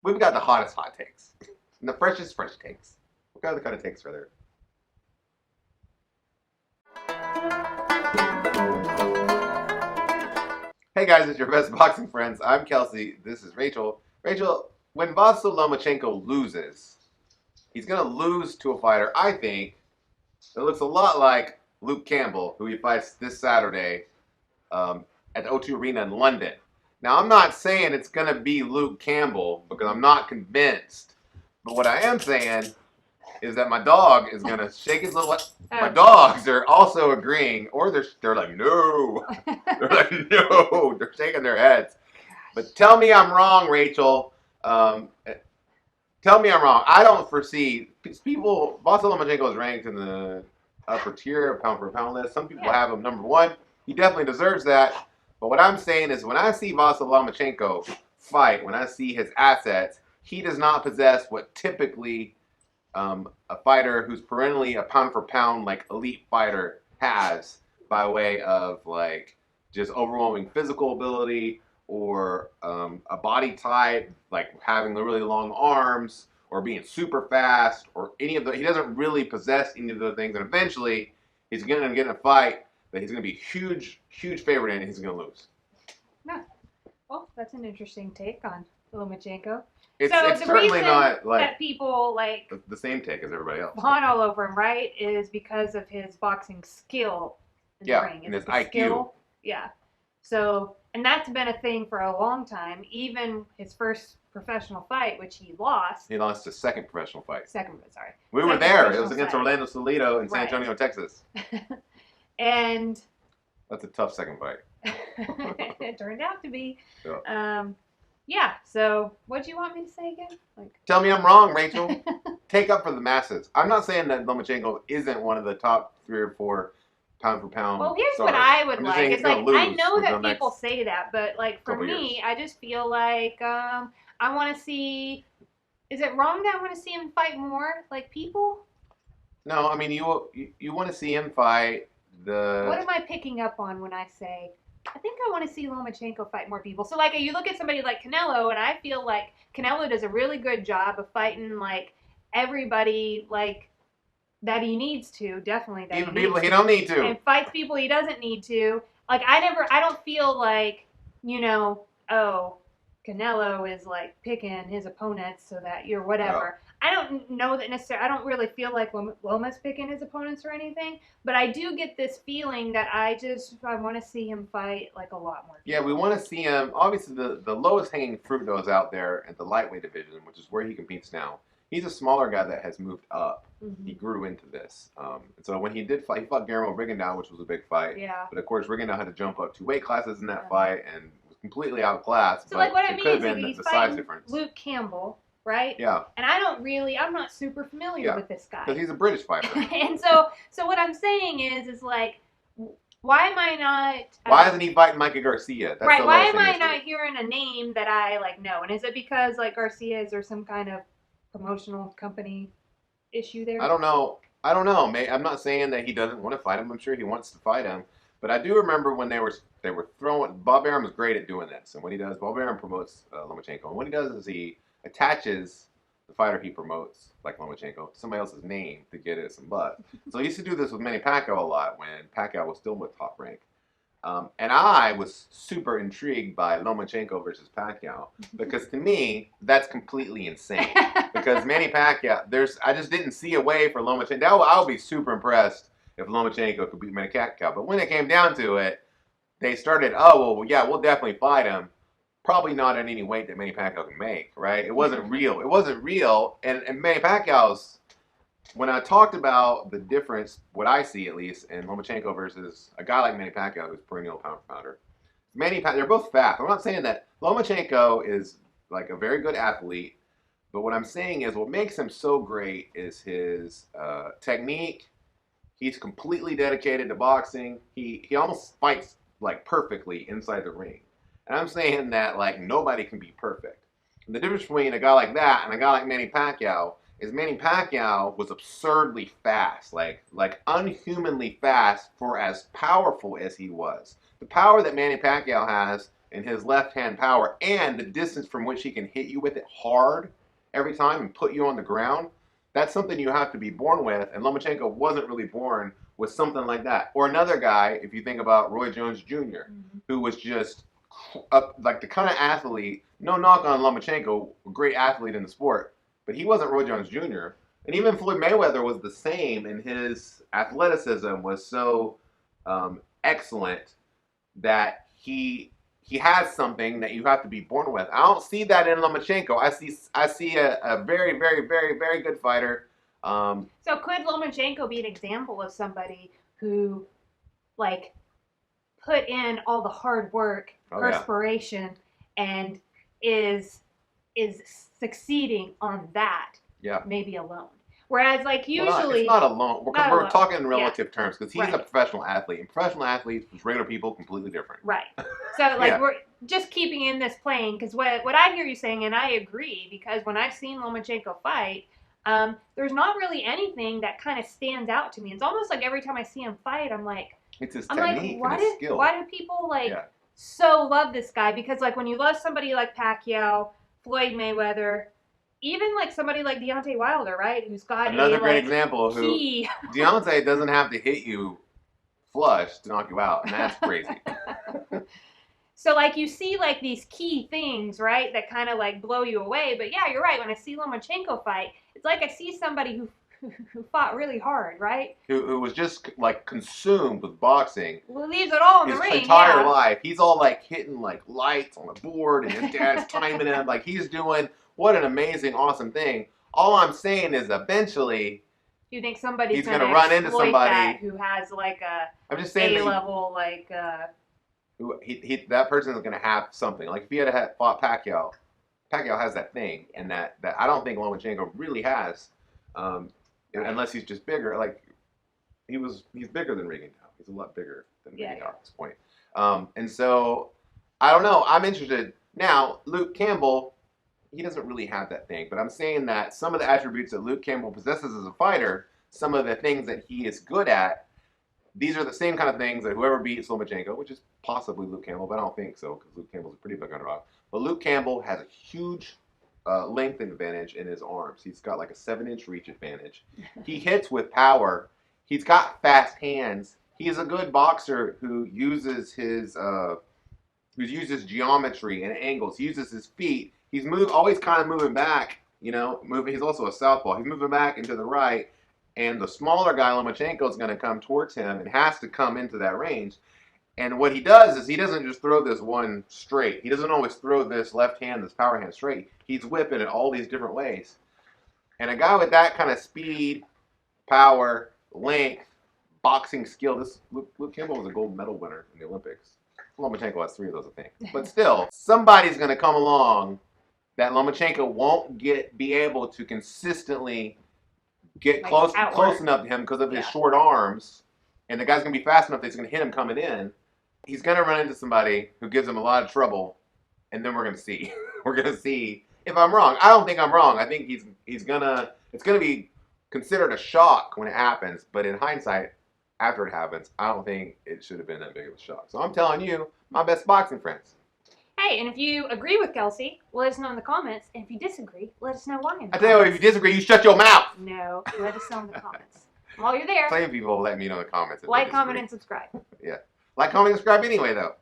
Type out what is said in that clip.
we've got the hottest hot takes and the freshest fresh takes. What kind of the kind of takes are there? Hey guys, it's your best boxing friends. I'm Kelsey. This is Rachel. Rachel, when Vasyl Lomachenko loses, he's going to lose to a fighter, I think, that looks a lot like Luke Campbell, who he fights this Saturday at the O2 Arena in London. Now, I'm not saying it's going to be Luke Campbell because I'm not convinced. But what I am saying is that my dog is going to shake his little... My dogs are also agreeing, or they're like, no. They're like, no. They're shaking their heads. But tell me I'm wrong, Rachel. Tell me I'm wrong. I don't foresee... People... Vasyl Lomachenko is ranked in the upper tier of pound for pound list. Some people have him number one. He definitely deserves that. But what I'm saying is when I see Vasyl Lomachenko fight, when I see his assets, he does not possess what typically a fighter who's perennially a pound for pound like elite fighter has by way of like just overwhelming physical ability or a body type like having the really long arms or being super fast or any of the. He doesn't really possess any of those things, and eventually he's going to get in a fight that he's going to be huge favorite in, and he's going to lose. Yeah. Well, that's an interesting take on Lomachenko. It's the certainly reason not like that people like the same take as everybody else. fawn all over him, right? Is because of his boxing skill in the ring. And his the IQ. Skill? Yeah. So, and that's been a thing for a long time. Even his first professional fight, which he lost. He lost his second professional fight. Sorry. We were there. It was against Orlando Salido in San Antonio, Texas. And that's a tough second fight. it turned out to be. Yeah. Yeah, so what do you want me to say again? Tell me I'm wrong, Rachel. Take up for the masses. I'm not saying that Lomachenko isn't one of the top 3 or 4 pound for pound. Well, here's stars. what I would like. It's like I know that the people say that, but like for me, years. I just feel like I want to see. Is it wrong that I want to see him fight more like people? No, I mean you want to see him fight the. What am I picking up on when I say? I think I want to see Lomachenko fight more people. So, like, you look at somebody like Canelo, and I feel like Canelo does a really good job of fighting, like, everybody, like, that he needs to, definitely. That Even people he don't need to. And fights people he doesn't need to. Like, I don't feel like, oh, Canelo is, like, picking his opponents so that you're whatever. No. I don't know that necessarily. I don't really feel like Loma's picking his opponents or anything, but I do get this feeling that I want to see him fight like a lot more people. Yeah, we want to see him. Obviously, the lowest hanging fruit though is out there at the lightweight division, which is where he competes now. He's a smaller guy that has moved up. Mm-hmm. He grew into this. And so when he did fight, he fought Guillermo Rigondeaux, which was a big fight. Yeah. But of course, Rigondeaux had to jump up 2 weight classes in that fight and was completely outclassed. So like what I mean is he's the size difference. Luke Campbell. Right? Yeah. And I'm not super familiar with this guy. Because he's a British fighter. And so what I'm saying is like, why am I not... Why isn't he fighting Mikey Garcia? That's right, why am I not hearing a name that I, like, know? And is it because, like, Garcia, is there some kind of promotional company issue there? I don't know. I'm not saying that he doesn't want to fight him. I'm sure he wants to fight him. But I do remember when they were throwing... Bob Arum was great at doing this. And what he does, Bob Arum promotes Lomachenko. And what he does is he attaches the fighter he promotes, like Lomachenko, to somebody else's name to get it some butt. So he used to do this with Manny Pacquiao a lot when Pacquiao was still with Top Rank. And I was super intrigued by Lomachenko versus Pacquiao because to me, that's completely insane. Because Manny Pacquiao, I just didn't see a way for Lomachenko. I would be super impressed if Lomachenko could beat Manny Pacquiao. But when it came down to it, they started, we'll definitely fight him. Probably not at any weight that Manny Pacquiao can make, right? It wasn't real. And Manny Pacquiao's, when I talked about the difference, what I see at least, in Lomachenko versus a guy like Manny Pacquiao who's perennial pound for pounder. They're both fast. I'm not saying that Lomachenko is like a very good athlete, but what I'm saying is what makes him so great is his technique. He's completely dedicated to boxing. He almost fights like perfectly inside the ring. And I'm saying that, like, nobody can be perfect. And the difference between a guy like that and a guy like Manny Pacquiao is Manny Pacquiao was absurdly fast, like unhumanly fast for as powerful as he was. The power that Manny Pacquiao has and his left-hand power and the distance from which he can hit you with it hard every time and put you on the ground, that's something you have to be born with. And Lomachenko wasn't really born with something like that. Or another guy, if you think about Roy Jones Jr., who was just like the kind of athlete, no knock on Lomachenko, a great athlete in the sport, but he wasn't Roy Jones Jr. And even Floyd Mayweather was the same, and his athleticism was so excellent that he has something that you have to be born with. I don't see that in Lomachenko. I see a very, very, very, very good fighter. So could Lomachenko be an example of somebody who, like, put in all the hard work, perspiration, and is succeeding on that? Yeah. Maybe alone. Whereas, like, usually... Well, it's not alone. Because we're talking in relative terms. Because he's a professional athlete. And professional athletes, with regular people, completely different. Right. So, like, we're just keeping in this plane. Because what I hear you saying, and I agree, because when I've seen Lomachenko fight, there's not really anything that kind of stands out to me. It's almost like every time I see him fight, I'm like... It's his technique and his skill. Why do people, like, so love this guy? Because, like, when you love somebody like Pacquiao, Floyd Mayweather... Even like somebody like Deontay Wilder, right? Who's got another great example. Who Deontay doesn't have to hit you flush to knock you out, and that's crazy. So like you see like these key things, right? That kind of like blow you away. But yeah, you're right. When I see Lomachenko fight, it's like I see somebody who fought really hard, right? Who was just like consumed with boxing. Well, leaves it all in the ring. His entire life, he's all like hitting like lights on the board, and his dad's timing him. Like he's doing. What an amazing, awesome thing. All I'm saying is eventually... You think somebody's going to run into somebody... who has like a I'm just saying A-level, like... that person is going to have something. Like if he had fought Pacquiao, Pacquiao has that thing, and that I don't think Lomachenko really has, unless he's just bigger. Like, he's bigger than Regan now. He's a lot bigger than Regan at this point. And so, I don't know. I'm interested. Now, Luke Campbell... He doesn't really have that thing, but I'm saying that some of the attributes that Luke Campbell possesses as a fighter, some of the things that he is good at, these are the same kind of things that whoever beats Lomachenko, which is possibly Luke Campbell, but I don't think so, because Luke Campbell's a pretty big underdog. But Luke Campbell has a huge length advantage in his arms. He's got like a 7-inch reach advantage. He hits with power. He's got fast hands. He's a good boxer who uses his geometry and angles. He uses his feet. He's always kind of moving back, you know. He's also a southpaw. He's moving back into the right, and the smaller guy, Lomachenko, is going to come towards him and has to come into that range. And what he does is he doesn't just throw this one straight. He doesn't always throw this left hand, this power hand straight. He's whipping it all these different ways. And a guy with that kind of speed, power, length, boxing skill, Luke Campbell was a gold medal winner in the Olympics. Lomachenko has 3 of those, I think. But still, somebody's going to come along that Lomachenko won't be able to consistently get close enough to him because of his short arms, and the guy's going to be fast enough that he's going to hit him coming in. He's going to run into somebody who gives him a lot of trouble, and then we're going to see. We're going to see if I'm wrong. I don't think I'm wrong. I think it's going to be considered a shock when it happens, but in hindsight, after it happens, I don't think it should have been that big of a shock. So I'm telling you, my best boxing friends. Hey, and if you agree with Kelsey, let us know in the comments. And if you disagree, let us know why. I tell you what, if you disagree, you shut your mouth. No, let us know in the comments. While you're there, plenty of people let me know in the comments. Like, comment, and subscribe. Yeah. Like, comment, and subscribe anyway, though.